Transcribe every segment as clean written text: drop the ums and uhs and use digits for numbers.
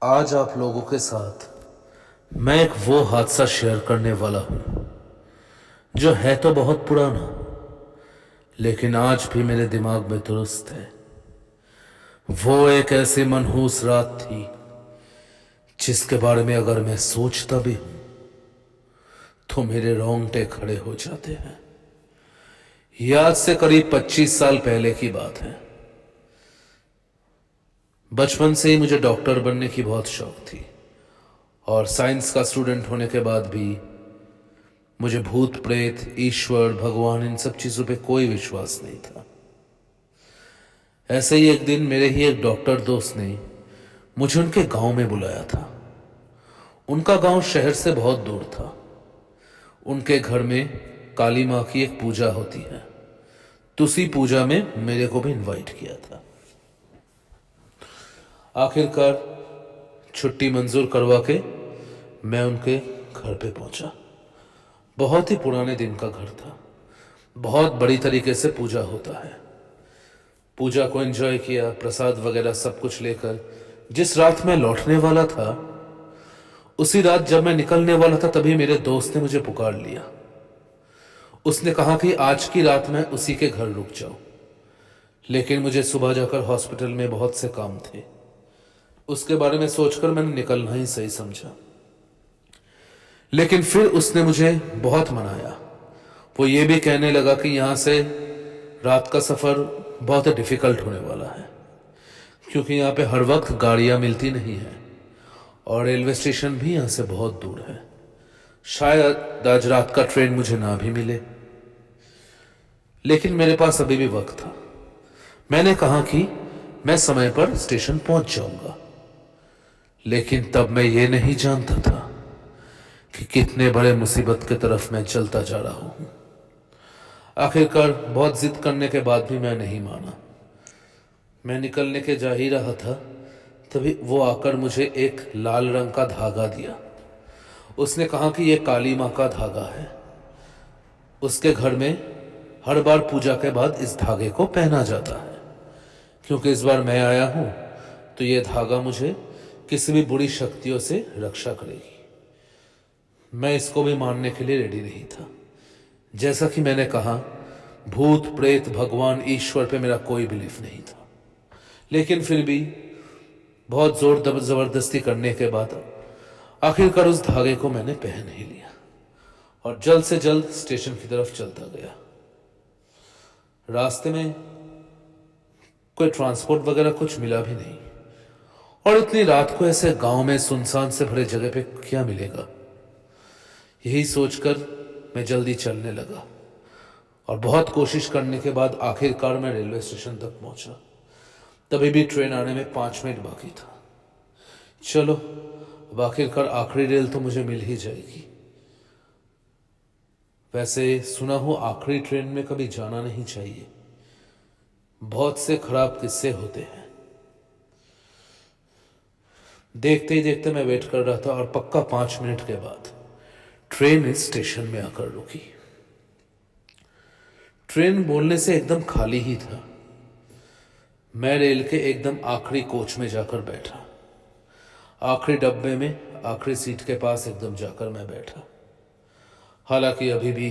आज आप लोगों के साथ मैं एक वो हादसा शेयर करने वाला हूं जो है तो बहुत पुराना, लेकिन आज भी मेरे दिमाग में दुरुस्त है। वो एक ऐसी मनहूस रात थी जिसके बारे में अगर मैं सोचता भी हूं तो मेरे रोंगटे खड़े हो जाते हैं। ये आज से करीब 25 साल पहले की बात है। बचपन से ही मुझे डॉक्टर बनने की बहुत शौक थी और साइंस का स्टूडेंट होने के बाद भी मुझे भूत प्रेत, ईश्वर, भगवान, इन सब चीजों पे कोई विश्वास नहीं था। ऐसे ही एक दिन मेरे ही एक डॉक्टर दोस्त ने मुझे उनके गांव में बुलाया था। उनका गांव शहर से बहुत दूर था। उनके घर में काली मां की एक पूजा होती है, तो उसी पूजा में मेरे को भी इनवाइट किया था। आखिरकार छुट्टी मंजूर करवा के मैं उनके घर पे पहुंचा। बहुत ही पुराने दिन का घर था। बहुत बड़ी तरीके से पूजा होता है। पूजा को एंजॉय किया, प्रसाद वगैरह सब कुछ लेकर जिस रात मैं लौटने वाला था, उसी रात जब मैं निकलने वाला था तभी मेरे दोस्त ने मुझे पुकार लिया। उसने कहा कि आज की रात मैं उसी के घर रुक जाऊं, लेकिन मुझे सुबह जाकर हॉस्पिटल में बहुत से काम थे। उसके बारे में सोचकर मैंने निकलना ही सही समझा। लेकिन फिर उसने मुझे बहुत मनाया। वो ये भी कहने लगा कि यहां से रात का सफर बहुत डिफिकल्ट होने वाला है, क्योंकि यहाँ पे हर वक्त गाड़ियां मिलती नहीं है और रेलवे स्टेशन भी यहां से बहुत दूर है। शायद आज रात का ट्रेन मुझे ना भी मिले। लेकिन मेरे पास अभी भी वक्त था। मैंने कहा कि मैं समय पर स्टेशन पहुंच जाऊंगा। लेकिन तब मैं ये नहीं जानता था कि कितने बड़े मुसीबत की तरफ मैं चलता जा रहा हूं। आखिरकार बहुत जिद करने के बाद भी मैं नहीं माना। मैं निकलने के जा ही रहा था, तभी वो आकर मुझे एक लाल रंग का धागा दिया। उसने कहा कि यह काली मां का धागा है। उसके घर में हर बार पूजा के बाद इस धागे को पहना जाता है, क्योंकि इस बार मैं आया हूं तो यह धागा मुझे किसी भी बुरी शक्तियों से रक्षा करेगी। मैं इसको भी मानने के लिए रेडी नहीं था। जैसा कि मैंने कहा, भूत प्रेत, भगवान, ईश्वर पे मेरा कोई बिलीफ नहीं था। लेकिन फिर भी बहुत जोर जबरदस्ती करने के बाद आखिरकार उस धागे को मैंने पहन ही लिया और जल्द से जल्द स्टेशन की तरफ चलता गया। रास्ते में कोई ट्रांसपोर्ट वगैरह कुछ मिला भी नहीं, और इतनी रात को ऐसे गांव में सुनसान से भरे जगह पे क्या मिलेगा। यही सोचकर मैं जल्दी चलने लगा और बहुत कोशिश करने के बाद आखिरकार मैं रेलवे स्टेशन तक पहुंचा। तभी भी ट्रेन आने में 5 मिनट बाकी था। चलो, अब आखिरकार आखिरी रेल तो मुझे मिल ही जाएगी। वैसे सुना हो आखिरी ट्रेन में कभी जाना नहीं चाहिए, बहुत से खराब किस्से होते हैं। देखते ही देखते मैं वेट कर रहा था और पक्का 5 मिनट के बाद ट्रेन इस स्टेशन में आकर रुकी। ट्रेन बोलने से एकदम खाली ही था। मैं रेल के एकदम आखिरी कोच में जाकर बैठा। आखिरी डब्बे में आखिरी सीट के पास एकदम जाकर मैं बैठा। हालांकि अभी भी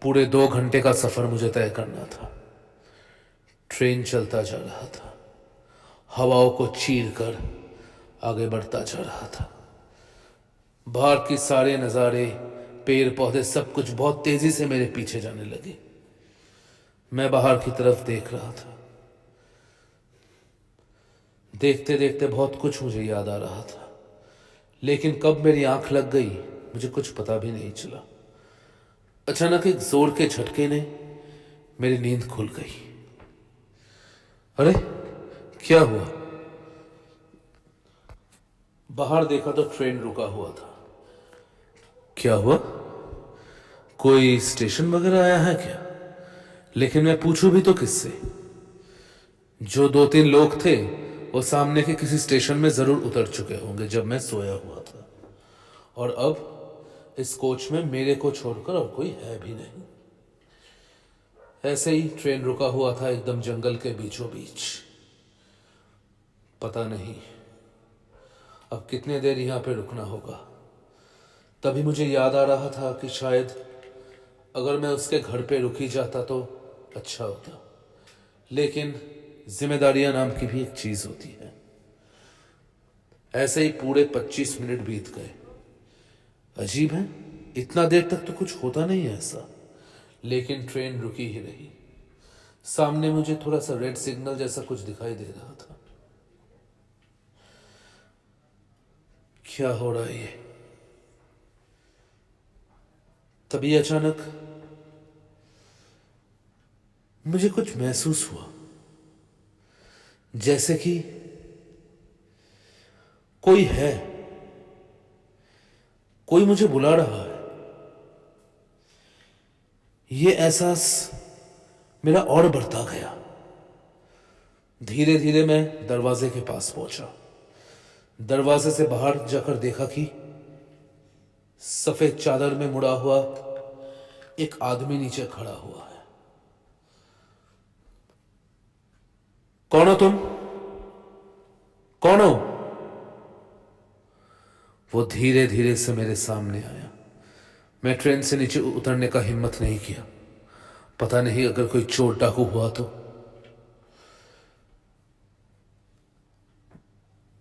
पूरे 2 घंटे का सफर मुझे तय करना था। ट्रेन चलता जा रहा था, हवाओं को चीर कर आगे बढ़ता जा रहा था। बाहर के सारे नजारे, पेड़ पौधे, सब कुछ बहुत तेजी से मेरे पीछे जाने लगे। मैं बाहर की तरफ देख रहा था। देखते देखते बहुत कुछ मुझे याद आ रहा था, लेकिन कब मेरी आंख लग गई मुझे कुछ पता भी नहीं चला। अचानक एक जोर के झटके ने मेरी नींद खुल गई। अरे क्या हुआ? बाहर देखा तो ट्रेन रुका हुआ था। क्या हुआ? कोई स्टेशन वगैरह आया है क्या? लेकिन मैं पूछूं भी तो किससे? जो 2-3 लोग थे वो सामने के किसी स्टेशन में जरूर उतर चुके होंगे जब मैं सोया हुआ था, और अब इस कोच में मेरे को छोड़कर और कोई है भी नहीं। ऐसे ही ट्रेन रुका हुआ था एकदम जंगल के बीचों बीच। पता नहीं अब कितने देर यहाँ पे रुकना होगा। तभी मुझे याद आ रहा था कि शायद अगर मैं उसके घर पे रुक ही जाता तो अच्छा होता, लेकिन जिम्मेदारियां नाम की भी एक चीज होती है। ऐसे ही पूरे 25 मिनट बीत गए। अजीब है, इतना देर तक तो कुछ होता नहीं है ऐसा, लेकिन ट्रेन रुकी ही रही। सामने मुझे थोड़ा सा रेड सिग्नल जैसा कुछ दिखाई दे रहा था। क्या हो रहा है ये? तभी अचानक मुझे कुछ महसूस हुआ, जैसे कि कोई है, कोई मुझे बुला रहा है। ये एहसास मेरा और बढ़ता गया। धीरे धीरे मैं दरवाजे के पास पहुंचा। दरवाजे से बाहर जाकर देखा कि सफेद चादर में मुड़ा हुआ एक आदमी नीचे खड़ा हुआ है। कौन हो तुम? कौन हो? वो धीरे धीरे से मेरे सामने आया। मैं ट्रेन से नीचे उतरने का हिम्मत नहीं किया। पता नहीं अगर कोई चोर डाकू हुआ तो।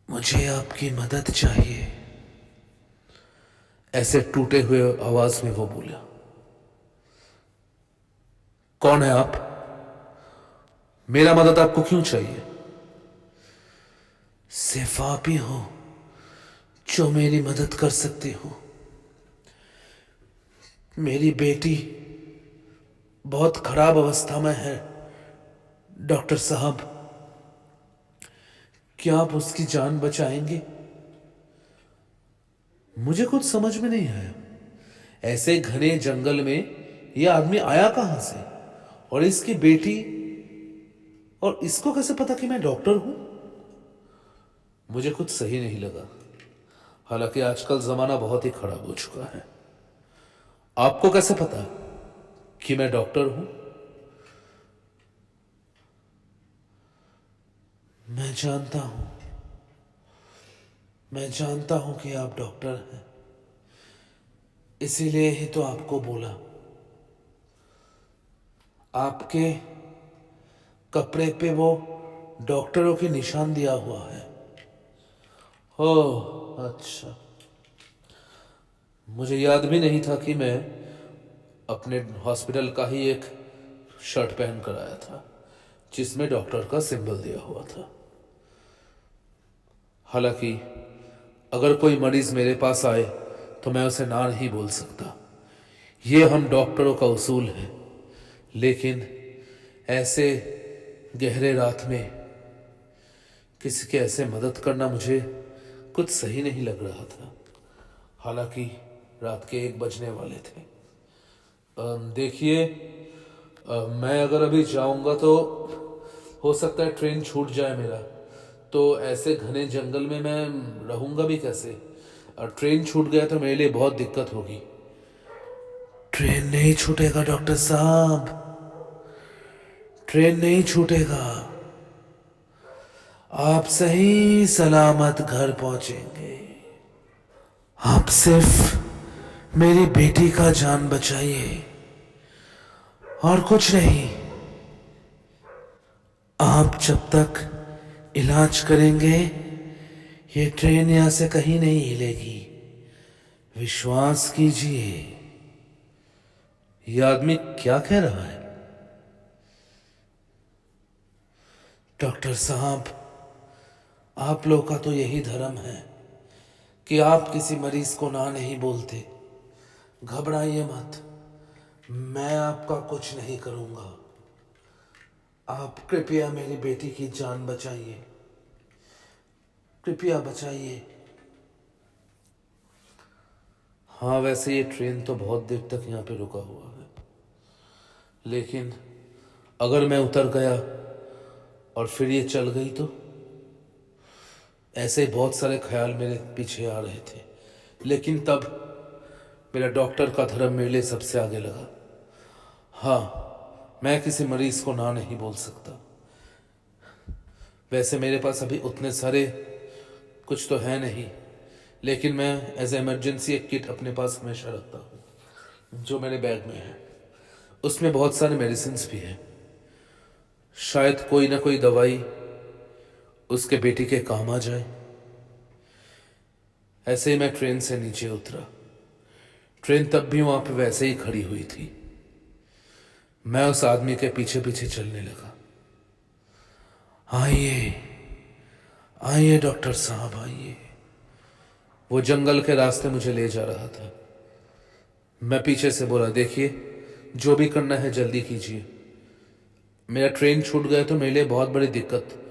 मुझे आपकी मदद चाहिए, ऐसे टूटे हुए आवाज में वो बोला। कौन है आप? मेरा मदद आपको क्यों चाहिए? सिर्फ आप ही हो जो मेरी मदद कर सकते हो। मेरी बेटी बहुत खराब अवस्था में है डॉक्टर साहब, क्या आप उसकी जान बचाएंगे? मुझे कुछ समझ में नहीं आया। ऐसे घने जंगल में यह आदमी आया कहां से, और इसकी बेटी, और इसको कैसे पता कि मैं डॉक्टर हूं? मुझे कुछ सही नहीं लगा। हालांकि आजकल जमाना बहुत ही खराब हो चुका है। आपको कैसे पता कि मैं डॉक्टर हूं? मैं जानता हूं कि आप डॉक्टर हैं, इसीलिए ही तो आपको बोला। आपके कपड़े पे वो डॉक्टरों के निशान दिया हुआ है। ओह अच्छा, मुझे याद भी नहीं था कि मैं अपने हॉस्पिटल का ही एक शर्ट पहन कर आया था जिसमें डॉक्टर का सिंबल दिया हुआ था। हालांकि अगर कोई मरीज मेरे पास आए तो मैं उसे ना नहीं बोल सकता, ये हम डॉक्टरों का उसूल है। लेकिन ऐसे गहरे रात में किसी की ऐसे मदद करना मुझे कुछ सही नहीं लग रहा था। हालांकि रात के 1 बजने वाले थे। देखिए, मैं अगर अभी जाऊंगा तो हो सकता है ट्रेन छूट जाए मेरा। तो ऐसे घने जंगल में मैं रहूंगा भी कैसे? और ट्रेन छूट गया तो मेरे लिए बहुत दिक्कत होगी। ट्रेन नहीं छूटेगा डॉक्टर साहब, ट्रेन नहीं छूटेगा। आप सही सलामत घर पहुंचेंगे। आप सिर्फ मेरी बेटी का जान बचाइए और कुछ नहीं। आप जब तक इलाज करेंगे ये ट्रेन यहां से कहीं नहीं हिलेगी, विश्वास कीजिए। ये आदमी क्या कह रहा है? डॉक्टर साहब, आप लोग का तो यही धर्म है कि आप किसी मरीज को ना नहीं बोलते। घबराइए मत, मैं आपका कुछ नहीं करूंगा। आप कृपया मेरी बेटी की जान बचाइए, कृपया बचाइए। हाँ, वैसे ये ट्रेन तो बहुत देर तक यहाँ पे रुका हुआ है, लेकिन अगर मैं उतर गया और फिर ये चल गई तो? ऐसे बहुत सारे ख्याल मेरे पीछे आ रहे थे, लेकिन तब मेरा डॉक्टर का धर्म मेरे लिए सबसे आगे लगा। हाँ, मैं किसी मरीज को ना नहीं बोल सकता। वैसे मेरे पास अभी उतने सारे कुछ तो है नहीं, लेकिन मैं एज इमरजेंसी एक किट अपने पास हमेशा रखता हूँ जो मेरे बैग में है। उसमें बहुत सारे मेडिसिन भी हैं। शायद कोई ना कोई दवाई उसके बेटी के काम आ जाए। ऐसे ही मैं ट्रेन से नीचे उतरा। ट्रेन तब भी वहां पे वैसे ही खड़ी हुई थी। मैं उस आदमी के पीछे पीछे चलने लगा। आइए आइए डॉक्टर साहब आइए। वो जंगल के रास्ते मुझे ले जा रहा था। मैं पीछे से बोला, देखिए जो भी करना है जल्दी कीजिए, मेरा ट्रेन छूट गया तो मेरे लिए बहुत बड़ी दिक्कत।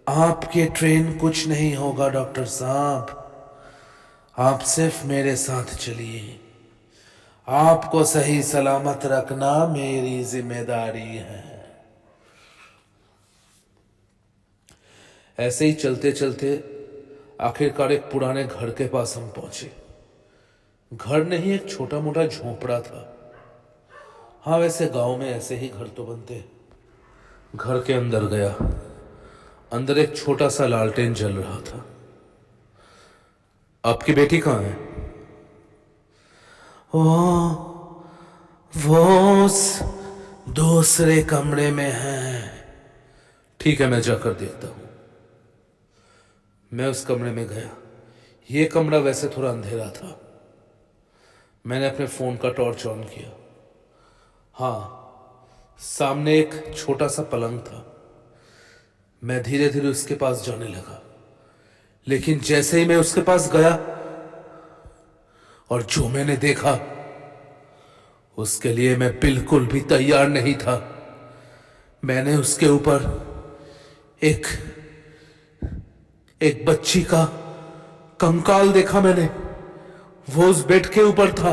आपके ट्रेन कुछ नहीं होगा डॉक्टर साहब, आप सिर्फ मेरे साथ चलिए, आपको सही सलामत रखना मेरी जिम्मेदारी है। ऐसे ही चलते चलते आखिरकार एक पुराने घर के पास हम पहुंचे। घर नहीं, एक छोटा मोटा झोपड़ा था। हाँ, वैसे गांव में ऐसे ही घर तो बनते हैं। घर के अंदर गया। अंदर एक छोटा सा लालटेन जल रहा था। आपकी बेटी कहाँ है? वो उस दूसरे कमरे में है। ठीक है, मैं जाकर देखता हूं। मैं उस कमरे में गया। ये कमरा वैसे थोड़ा अंधेरा था। मैंने अपने फोन का टॉर्च ऑन किया। हाँ, सामने एक छोटा सा पलंग था। मैं धीरे धीरे उसके पास जाने लगा, लेकिन जैसे ही मैं उसके पास गया और जो मैंने देखा उसके लिए मैं बिल्कुल भी तैयार नहीं था। मैंने उसके ऊपर एक बच्ची का कंकाल देखा। मैंने, वो उस बेड के ऊपर था।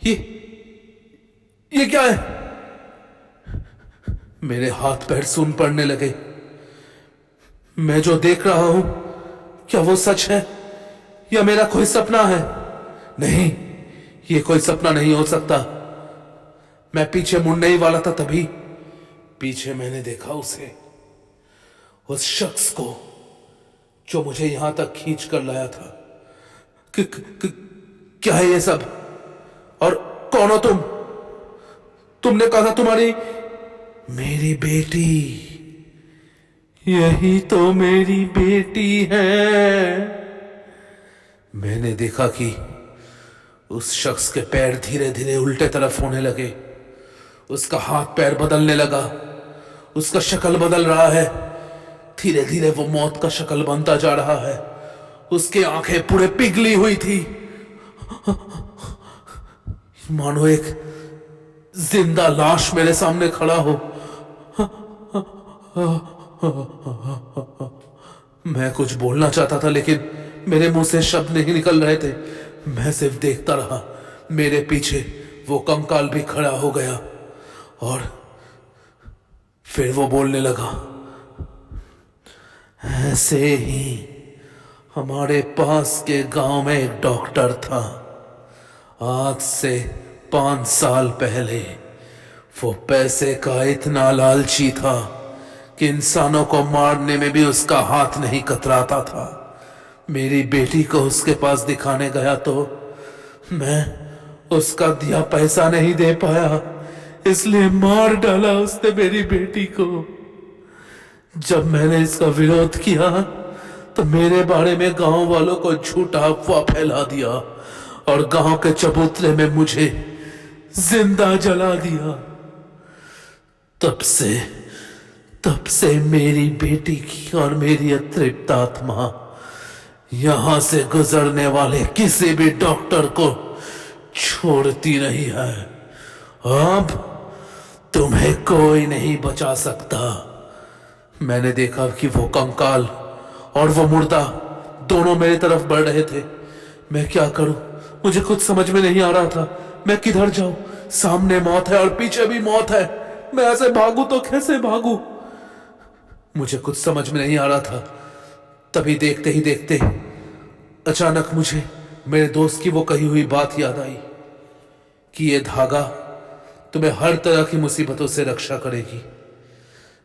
ये क्या है? मेरे हाथ पैर सून पड़ने लगे। मैं जो देख रहा हूं, क्या वो सच है या मेरा कोई सपना है? नहीं, ये कोई सपना नहीं हो सकता। मैं पीछे मुड़ने ही वाला था, तभी पीछे मैंने देखा उसे, उस शख्स को जो मुझे यहां तक खींच कर लाया था। क्या है ये सब? और कौन हो तुम? तुमने कहा था तुम्हारी मेरी बेटी, यही तो मेरी बेटी है। मैंने देखा कि उस शख्स के पैर धीरे धीरे उल्टे तरफ होने लगे। उसका हाथ पैर बदलने लगा। उसका शक्ल बदल रहा है। धीरे धीरे वो मौत का शक्ल बनता जा रहा है। उसकी आंखें पूरे पिघली हुई थी, मानो एक जिंदा लाश मेरे सामने खड़ा हो। मैं कुछ बोलना चाहता था, लेकिन मेरे मुंह से शब्द नहीं निकल रहे थे। मैं सिर्फ देखता रहा। मेरे पीछे वो कंकाल भी खड़ा हो गया और फिर वो बोलने लगा, ऐसे ही हमारे पास के गांव में एक डॉक्टर था। आज से 5 साल पहले वो पैसे का इतना लालची था कि इंसानों को मारने में भी उसका हाथ नहीं कतराता था। मेरी बेटी को उसके पास दिखाने गया तो मैं उसका दिया पैसा नहीं दे पाया, इसलिए मार डाला उसने मेरी बेटी को। जब मैंने इसका विरोध किया तो मेरे बारे में गांव वालों को झूठा अफवाह फैला दिया और गांव के चबूतरे में मुझे जिंदा जला दिया। तब से मेरी बेटी की और मेरी अतृप्त आत्मा यहां से गुजरने वाले किसी भी डॉक्टर को छोड़ती नहीं है। अब तुम्हें कोई नहीं बचा सकता। मैंने देखा कि वो कंकाल और वो मुर्दा दोनों मेरी तरफ बढ़ रहे थे। मैं क्या करूं? मुझे कुछ समझ में नहीं आ रहा था। मैं किधर जाऊं? सामने मौत है और पीछे भी मौत है। मैं ऐसे भागूं तो कैसे भागूं? मुझे कुछ समझ में नहीं आ रहा था। तभी देखते ही देखते अचानक मुझे मेरे दोस्त की वो कही हुई बात याद आई कि ये धागा तुम्हें हर तरह की मुसीबतों से रक्षा करेगी।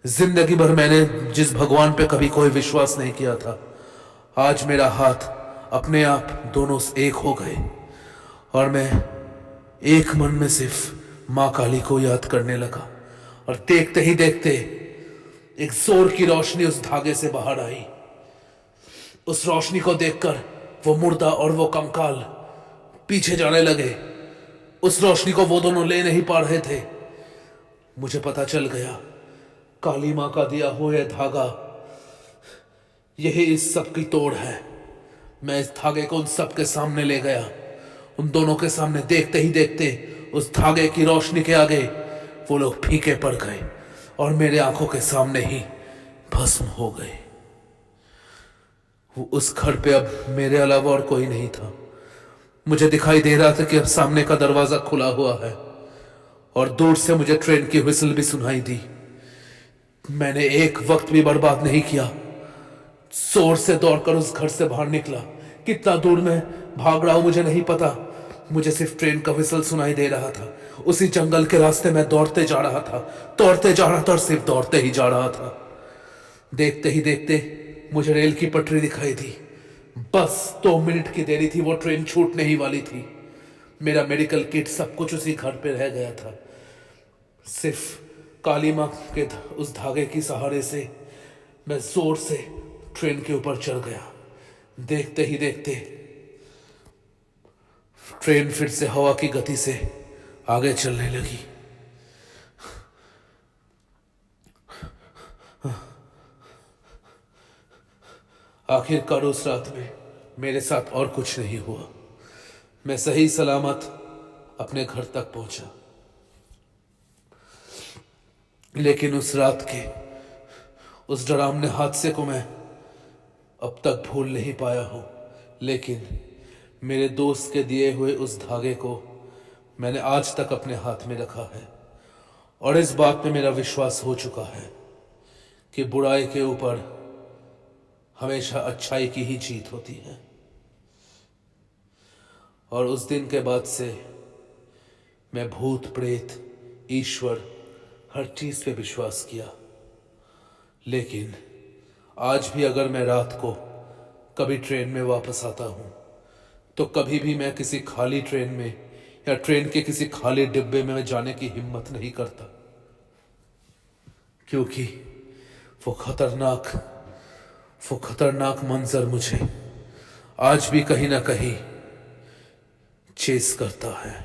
जिंदगी भर मैंने जिस भगवान पे कभी कोई विश्वास नहीं किया था, आज मेरा हाथ अपने आप दोनों एक हो गए और मैं एक मन में सिर्फ मां काली को याद करने लगा। और देखते ही देखते एक जोर की रोशनी उस धागे से बाहर आई। उस रोशनी को देखकर वो मुर्दा और वो कंकाल पीछे जाने लगे। उस रोशनी को वो दोनों ले नहीं पा रहे थे। मुझे पता चल गया काली मां का दिया हुआ यह धागा यही इस सब की तोड़ है। मैं इस धागे को उन सब के सामने ले गया। उन दोनों के सामने देखते ही देखते उस धागे की रोशनी के आगे वो लोग फीके पड़ गए और मेरे आंखों के सामने ही भस्म हो गए। उस घर पे अब मेरे अलावा और कोई नहीं था। मुझे दिखाई दे रहा था कि अब सामने का दरवाजा खुला हुआ है और दूर से मुझे ट्रेन की व्हिसल भी सुनाई दी। मैंने एक वक्त भी बर्बाद नहीं किया। जोर से दौड़कर उस घर से बाहर निकला। कितना दूर मैं भाग रहा हूं मुझे नहीं पता। मुझे सिर्फ ट्रेन का व्हिसल सुनाई दे रहा था। उसी जंगल के रास्ते में दौड़ते जा रहा था और सिर्फ दौड़ते ही जा रहा था। देखते ही देखते मुझे रेल की पटरी दिखाई दी। बस 2 मिनट की देरी थी, वो ट्रेन छूटने ही वाली थी। मेरा मेडिकल किट सब कुछ उसी घर पे रह गया था। सिर्फ काली मां के उस धागे की सहारे से मैं जोर से ट्रेन के ऊपर चढ़ गया। देखते ही देखते ट्रेन फिर से हवा की गति से आगे चलने लगी। आखिरकार उस रात में मेरे साथ और कुछ नहीं हुआ। मैं सही सलामत अपने घर तक पहुंचा। लेकिन उस रात के उस डरावने हादसे को मैं अब तक भूल नहीं पाया हूं। लेकिन मेरे दोस्त के दिए हुए उस धागे को मैंने आज तक अपने हाथ में रखा है और इस बात पे मेरा विश्वास हो चुका है कि बुराई के ऊपर हमेशा अच्छाई की ही जीत होती है। और उस दिन के बाद से मैं भूत प्रेत ईश्वर हर चीज पे विश्वास किया। लेकिन आज भी अगर मैं रात को कभी ट्रेन में वापस आता हूं तो कभी भी मैं किसी खाली ट्रेन में या ट्रेन के किसी खाली डिब्बे में जाने की हिम्मत नहीं करता, क्योंकि वो खतरनाक मंजर मुझे आज भी कहीं ना कहीं चेस करता है।